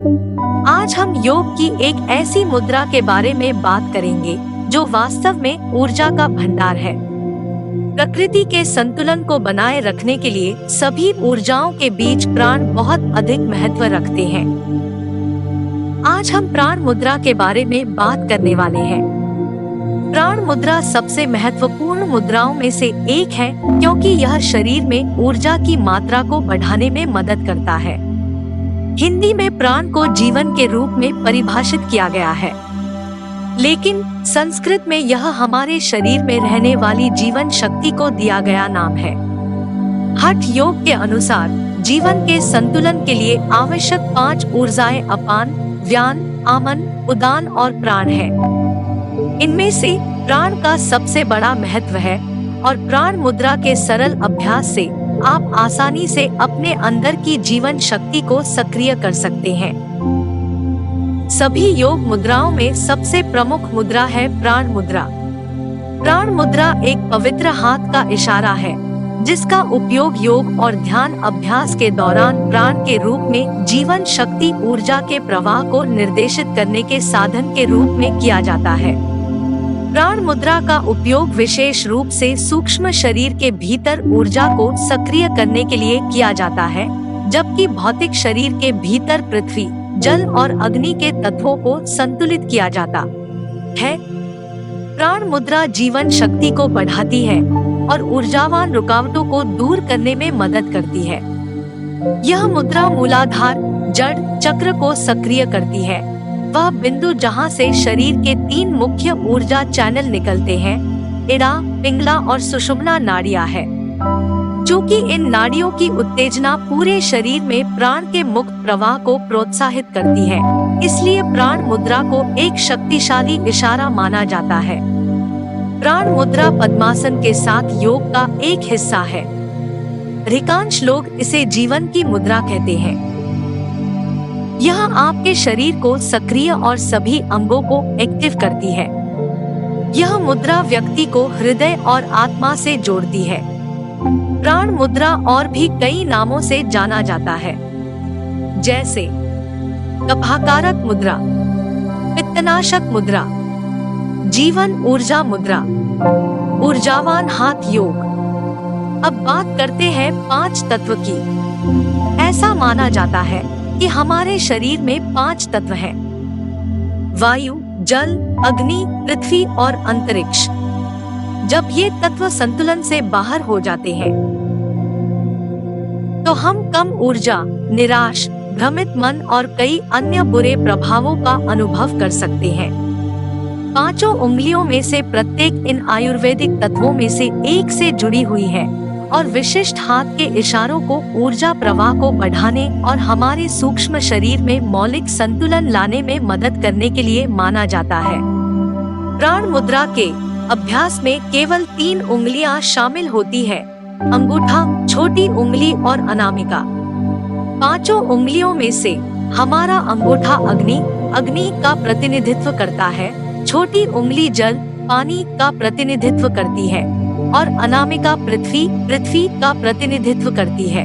आज हम योग की एक ऐसी मुद्रा के बारे में बात करेंगे जो वास्तव में ऊर्जा का भंडार है। प्रकृति के संतुलन को बनाए रखने के लिए सभी ऊर्जाओं के बीच प्राण बहुत अधिक महत्व रखते हैं। आज हम प्राण मुद्रा के बारे में बात करने वाले हैं। प्राण मुद्रा सबसे महत्वपूर्ण मुद्राओं में से एक है क्योंकि यह शरीर में ऊर्जा की मात्रा को बढ़ाने में मदद करता है। हिंदी में प्राण को जीवन के रूप में परिभाषित किया गया है, लेकिन संस्कृत में यह हमारे शरीर में रहने वाली जीवन शक्ति को दिया गया नाम है। हठ योग के अनुसार जीवन के संतुलन के लिए आवश्यक 5 ऊर्जाएं अपान, व्यान, आमन, उदान और प्राण है। इनमें से प्राण का सबसे बड़ा महत्व है और प्राण मुद्रा के सरल अभ्यास से आप आसानी से अपने अंदर की जीवन शक्ति को सक्रिय कर सकते हैं। सभी योग मुद्राओं में सबसे प्रमुख मुद्रा है प्राण मुद्रा। प्राण मुद्रा एक पवित्र हाथ का इशारा है जिसका उपयोग योग और ध्यान अभ्यास के दौरान प्राण के रूप में जीवन शक्ति ऊर्जा के प्रवाह को निर्देशित करने के साधन के रूप में किया जाता है। प्राण मुद्रा का उपयोग विशेष रूप से सूक्ष्म शरीर के भीतर ऊर्जा को सक्रिय करने के लिए किया जाता है, जबकि भौतिक शरीर के भीतर पृथ्वी, जल और अग्नि के तत्वों को संतुलित किया जाता है। प्राण मुद्रा जीवन शक्ति को बढ़ाती है और ऊर्जावान रुकावटों को दूर करने में मदद करती है। यह मुद्रा मूलाधार जड़ चक्र को सक्रिय करती है, वह बिंदु जहां से शरीर के 3 मुख्य ऊर्जा चैनल निकलते हैं, इड़ा, पिंगला और सुषुम्ना नाड़ियां है। चूंकि इन नाड़ियों की उत्तेजना पूरे शरीर में प्राण के मुक्त प्रवाह को प्रोत्साहित करती है, इसलिए प्राण मुद्रा को एक शक्तिशाली इशारा माना जाता है। प्राण मुद्रा पद्मासन के साथ योग का एक हिस्सा है। अधिकांश लोग इसे जीवन की मुद्रा कहते हैं। यह आपके शरीर को सक्रिय और सभी अंगों को एक्टिव करती है। यह मुद्रा व्यक्ति को हृदय और आत्मा से जोड़ती है। प्राण मुद्रा और भी कई नामों से जाना जाता है, जैसे कफाकारक मुद्रा, पित्तनाशक मुद्रा, जीवन ऊर्जा मुद्रा, ऊर्जावान हाथ योग। अब बात करते हैं 5 तत्व की। ऐसा माना जाता है कि हमारे शरीर में 5 तत्व हैं: वायु, जल, अग्नि, पृथ्वी और अंतरिक्ष। जब ये तत्व संतुलन से बाहर हो जाते हैं तो हम कम ऊर्जा, निराश, भ्रमित मन और कई अन्य बुरे प्रभावों का अनुभव कर सकते हैं। 5 उंगलियों में से प्रत्येक इन आयुर्वेदिक तत्वों में से एक से जुड़ी हुई है और विशिष्ट हाथ के इशारों को ऊर्जा प्रवाह को बढ़ाने और हमारे सूक्ष्म शरीर में मौलिक संतुलन लाने में मदद करने के लिए माना जाता है। प्राण मुद्रा के अभ्यास में केवल 3 उंगलियां शामिल होती है: अंगूठा, छोटी उंगली और अनामिका। 5 उंगलियों में से हमारा अंगूठा अग्नि का प्रतिनिधित्व करता है, छोटी उंगली जल, पानी का प्रतिनिधित्व करती है और अनामिका पृथ्वी का प्रतिनिधित्व करती है।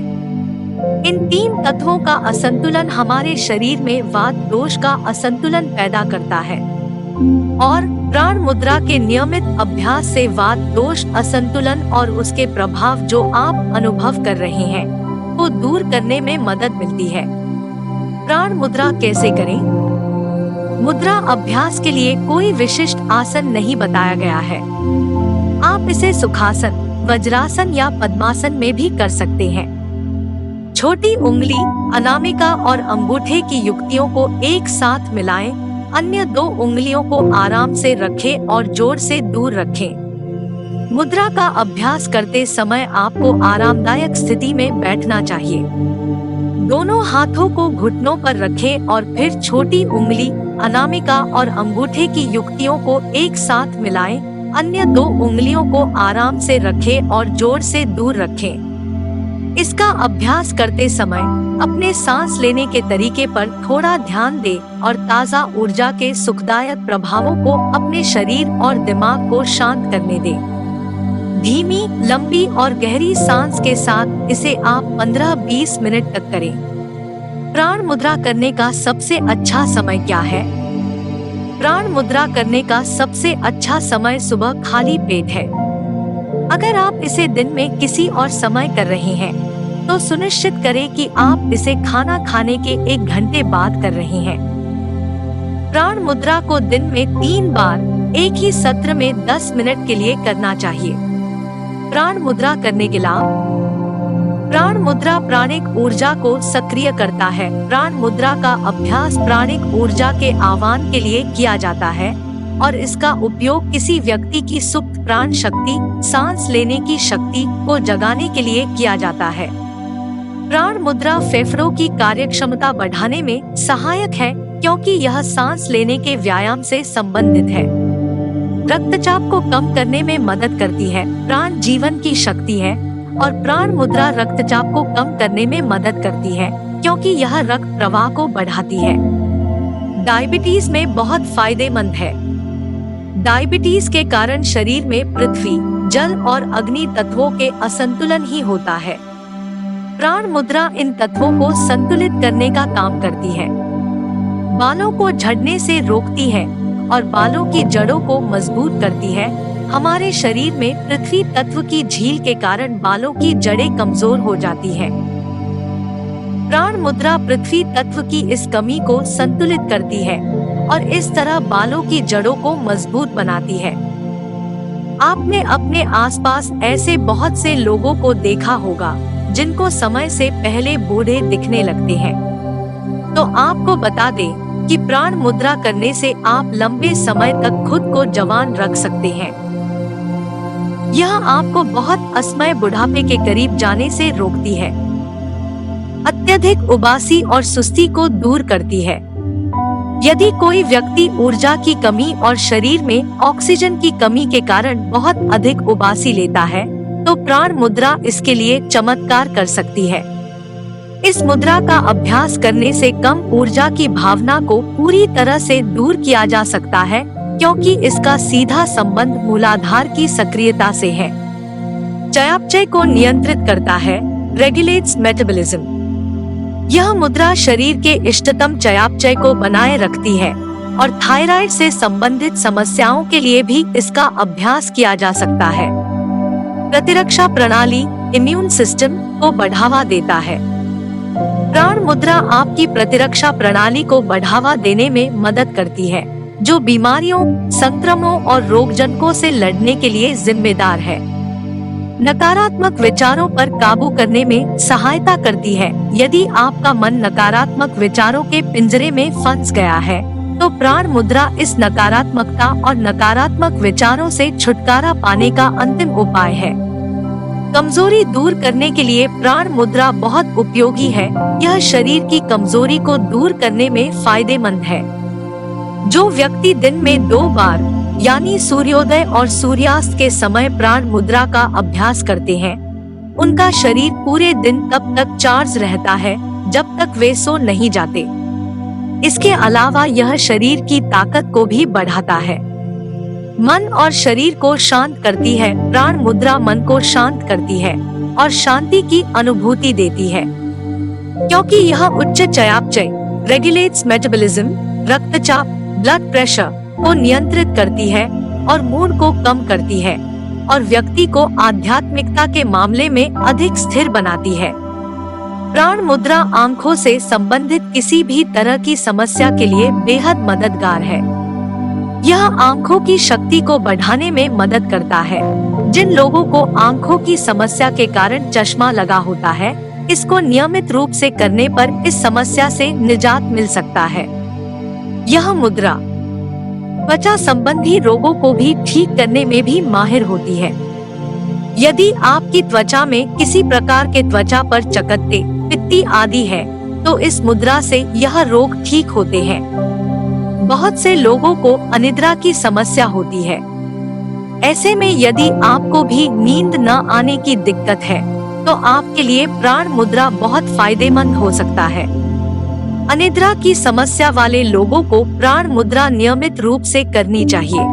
इन 3 तत्वों का असंतुलन हमारे शरीर में वात दोष का असंतुलन पैदा करता है और प्राण मुद्रा के नियमित अभ्यास से वात दोष असंतुलन और उसके प्रभाव जो आप अनुभव कर रहे हैं को दूर करने में मदद मिलती है। प्राण मुद्रा कैसे करें? मुद्रा अभ्यास के लिए कोई विशिष्ट आसन नहीं बताया गया है। आप इसे सुखासन, वज्रासन या पद्मासन में भी कर सकते हैं। छोटी उंगली, अनामिका और अंगूठे की युक्तियों को एक साथ मिलाएं, अन्य 2 उंगलियों को आराम से रखें और जोर से दूर रखें। मुद्रा का अभ्यास करते समय आपको आरामदायक स्थिति में बैठना चाहिए। दोनों हाथों को घुटनों पर रखें और फिर छोटी उंगली, अनामिका और अंगूठे की युक्तियों को एक साथ मिलाएं, अन्य 2 उंगलियों को आराम से रखें और जोर से दूर रखें। इसका अभ्यास करते समय अपने सांस लेने के तरीके पर थोड़ा ध्यान दें और ताज़ा ऊर्जा के सुखदायक प्रभावों को अपने शरीर और दिमाग को शांत करने दें। धीमी, लंबी और गहरी सांस के साथ इसे आप 15-20 मिनट तक करें। प्राण मुद्रा करने का सबसे अच्छा समय क्या है? प्राण मुद्रा करने का सबसे अच्छा समय सुबह खाली पेट है। अगर आप इसे दिन में किसी और समय कर रहे हैं, तो सुनिश्चित करें कि आप इसे खाना खाने के 1 घंटे बाद कर रहे हैं। प्राण मुद्रा को दिन में 3 बार एक ही सत्र में 10 मिनट के लिए करना चाहिए। प्राण मुद्रा करने के लाभ। प्राण मुद्रा प्राणिक ऊर्जा को सक्रिय करता है। प्राण मुद्रा का अभ्यास प्राणिक ऊर्जा के आह्वान के लिए किया जाता है और इसका उपयोग किसी व्यक्ति की सुप्त प्राण शक्ति, सांस लेने की शक्ति को जगाने के लिए किया जाता है। प्राण मुद्रा फेफड़ों की कार्यक्षमता बढ़ाने में सहायक है, क्योंकि यह सांस लेने के व्यायाम से संबंधित है। रक्तचाप को कम करने में मदद करती है। प्राण जीवन की शक्ति है और प्राण मुद्रा रक्तचाप को कम करने में मदद करती है, क्योंकि यह रक्त प्रवाह को बढ़ाती है। डायबिटीज में बहुत फायदेमंद है। डायबिटीज के कारण शरीर में पृथ्वी, जल और अग्नि तत्वों के असंतुलन ही होता है। प्राण मुद्रा इन तत्वों को संतुलित करने का काम करती है। बालों को झड़ने से रोकती है और बालों की जड़ों को मजबूत करती है। हमारे शरीर में पृथ्वी तत्व की झील के कारण बालों की जड़ें कमजोर हो जाती हैं। प्राण मुद्रा पृथ्वी तत्व की इस कमी को संतुलित करती है और इस तरह बालों की जड़ों को मजबूत बनाती है। आपने अपने आसपास ऐसे बहुत से लोगों को देखा होगा जिनको समय से पहले बूढ़े दिखने लगते हैं। तो आपको बता दें कि प्राण मुद्रा करने से आप लंबे समय तक खुद को जवान रख सकते हैं। यह आपको बहुत असमय बुढ़ापे के करीब जाने से रोकती है। अत्यधिक उबासी और सुस्ती को दूर करती है। यदि कोई व्यक्ति ऊर्जा की कमी और शरीर में ऑक्सीजन की कमी के कारण बहुत अधिक उबासी लेता है, तो प्राण मुद्रा इसके लिए चमत्कार कर सकती है। इस मुद्रा का अभ्यास करने से कम ऊर्जा की भावना को पूरी तरह से दूर किया जा सकता है, क्योंकि इसका सीधा संबंध मूलाधार की सक्रियता से है। चयापचय को नियंत्रित करता है, रेगुलेट्स मेटाबॉलिज्म। यह मुद्रा शरीर के इष्टतम चयापचय को बनाए रखती है और थायराइड से संबंधित समस्याओं के लिए भी इसका अभ्यास किया जा सकता है। प्रतिरक्षा प्रणाली, इम्यून सिस्टम को बढ़ावा देता है। प्राण मुद्रा आपकी प्रतिरक्षा प्रणाली को बढ़ावा देने में मदद करती है, जो बीमारियों, संक्रमणों और रोगजनकों से लड़ने के लिए जिम्मेदार है। नकारात्मक विचारों पर काबू करने में सहायता करती है। यदि आपका मन नकारात्मक विचारों के पिंजरे में फंस गया है, तो प्राण मुद्रा इस नकारात्मकता और नकारात्मक विचारों से छुटकारा पाने का अंतिम उपाय है। कमजोरी दूर करने के लिए प्राण मुद्रा बहुत उपयोगी है। यह शरीर की कमजोरी को दूर करने में फायदेमंद है। जो व्यक्ति दिन में 2 बार यानी सूर्योदय और सूर्यास्त के समय प्राण मुद्रा का अभ्यास करते हैं, उनका शरीर पूरे दिन तब तक चार्ज रहता है जब तक वे सो नहीं जाते। इसके अलावा यह शरीर की ताकत को भी बढ़ाता है। मन और शरीर को शांत करती है। प्राण मुद्रा मन को शांत करती है और शांति की अनुभूति देती है, क्योंकि यह उच्च चयापचय, रेगुलेट्स मेटाबॉलिज्म, रक्तचाप, ब्लड प्रेशर को नियंत्रित करती है और मूड को कम करती है और व्यक्ति को आध्यात्मिकता के मामले में अधिक स्थिर बनाती है। प्राण मुद्रा आंखों से संबंधित किसी भी तरह की समस्या के लिए बेहद मददगार है। यह आंखों की शक्ति को बढ़ाने में मदद करता है। जिन लोगों को आंखों की समस्या के कारण चश्मा लगा होता है, इसको नियमित रूप से करने पर इस समस्या से निजात मिल सकता है। यह मुद्रा त्वचा संबंधी रोगों को भी ठीक करने में भी माहिर होती है। यदि आपकी त्वचा में किसी प्रकार के त्वचा पर चकत्ते, पित्ती आदि है, तो इस मुद्रा से यह रोग ठीक होते हैं। बहुत से लोगों को अनिद्रा की समस्या होती है। ऐसे में यदि आपको भी नींद न आने की दिक्कत है, तो आपके लिए प्राण मुद्रा बहुत फायदेमंद हो सकता है। अनिद्रा की समस्या वाले लोगों को प्राण मुद्रा नियमित रूप से करनी चाहिए।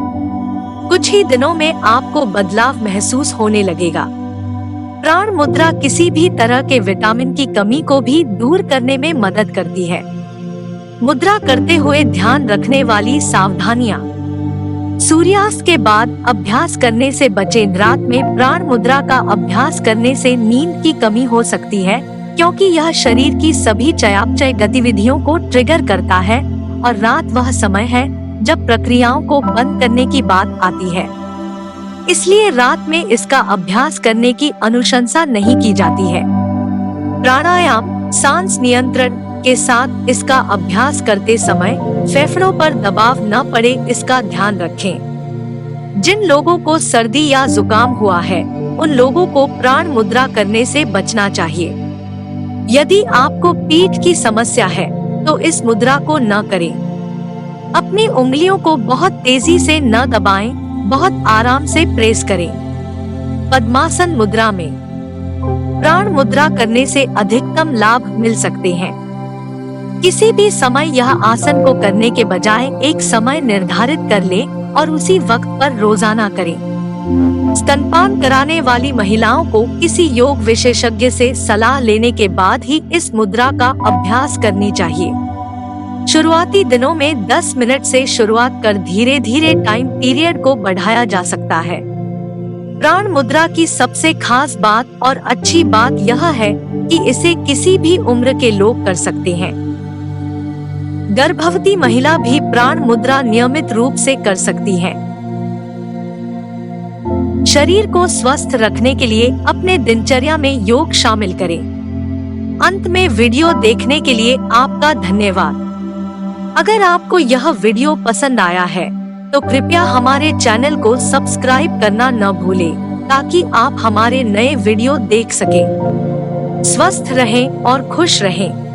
कुछ ही दिनों में आपको बदलाव महसूस होने लगेगा। प्राण मुद्रा किसी भी तरह के विटामिन की कमी को भी दूर करने में मदद करती है। मुद्रा करते हुए ध्यान रखने वाली सावधानियां। सूर्यास्त के बाद अभ्यास करने से बचें। रात में प्राण मुद्रा का अभ्यास करने से नींद की कमी हो सकती है, क्योंकि यह शरीर की सभी चयापचय गतिविधियों को ट्रिगर करता है और रात वह समय है जब प्रक्रियाओं को बंद करने की बात आती है। इसलिए रात में इसका अभ्यास करने की अनुशंसा नहीं की जाती है। प्राणायाम, सांस नियंत्रण के साथ इसका अभ्यास करते समय फेफड़ों पर दबाव न पड़े, इसका ध्यान रखें। जिन लोगों को सर्दी या जुकाम हुआ है, उन लोगों को प्राण मुद्रा करने से बचना चाहिए। यदि आपको पीठ की समस्या है तो इस मुद्रा को न करें। अपनी उंगलियों को बहुत तेजी से न दबाएं, बहुत आराम से प्रेस करें। पद्मासन मुद्रा में प्राण मुद्रा करने से अधिकतम लाभ मिल सकते हैं। किसी भी समय यह आसन को करने के बजाय एक समय निर्धारित कर लें और उसी वक्त पर रोजाना करें। स्तनपान कराने वाली महिलाओं को किसी योग विशेषज्ञ से सलाह लेने के बाद ही इस मुद्रा का अभ्यास करनी चाहिए। शुरुआती दिनों में 10 मिनट से शुरुआत कर धीरे धीरे टाइम पीरियड को बढ़ाया जा सकता है। प्राण मुद्रा की सबसे खास बात और अच्छी बात यह है कि इसे किसी भी उम्र के लोग कर सकते हैं। गर्भवती महिला भी प्राण मुद्रा नियमित रूप से कर सकती है। शरीर को स्वस्थ रखने के लिए अपने दिनचर्या में योग शामिल करें। अंत में वीडियो देखने के लिए आपका धन्यवाद। अगर आपको यह वीडियो पसंद आया है तो कृपया हमारे चैनल को सब्सक्राइब करना न भूलें, ताकि आप हमारे नए वीडियो देख सकें। स्वस्थ रहें और खुश रहें।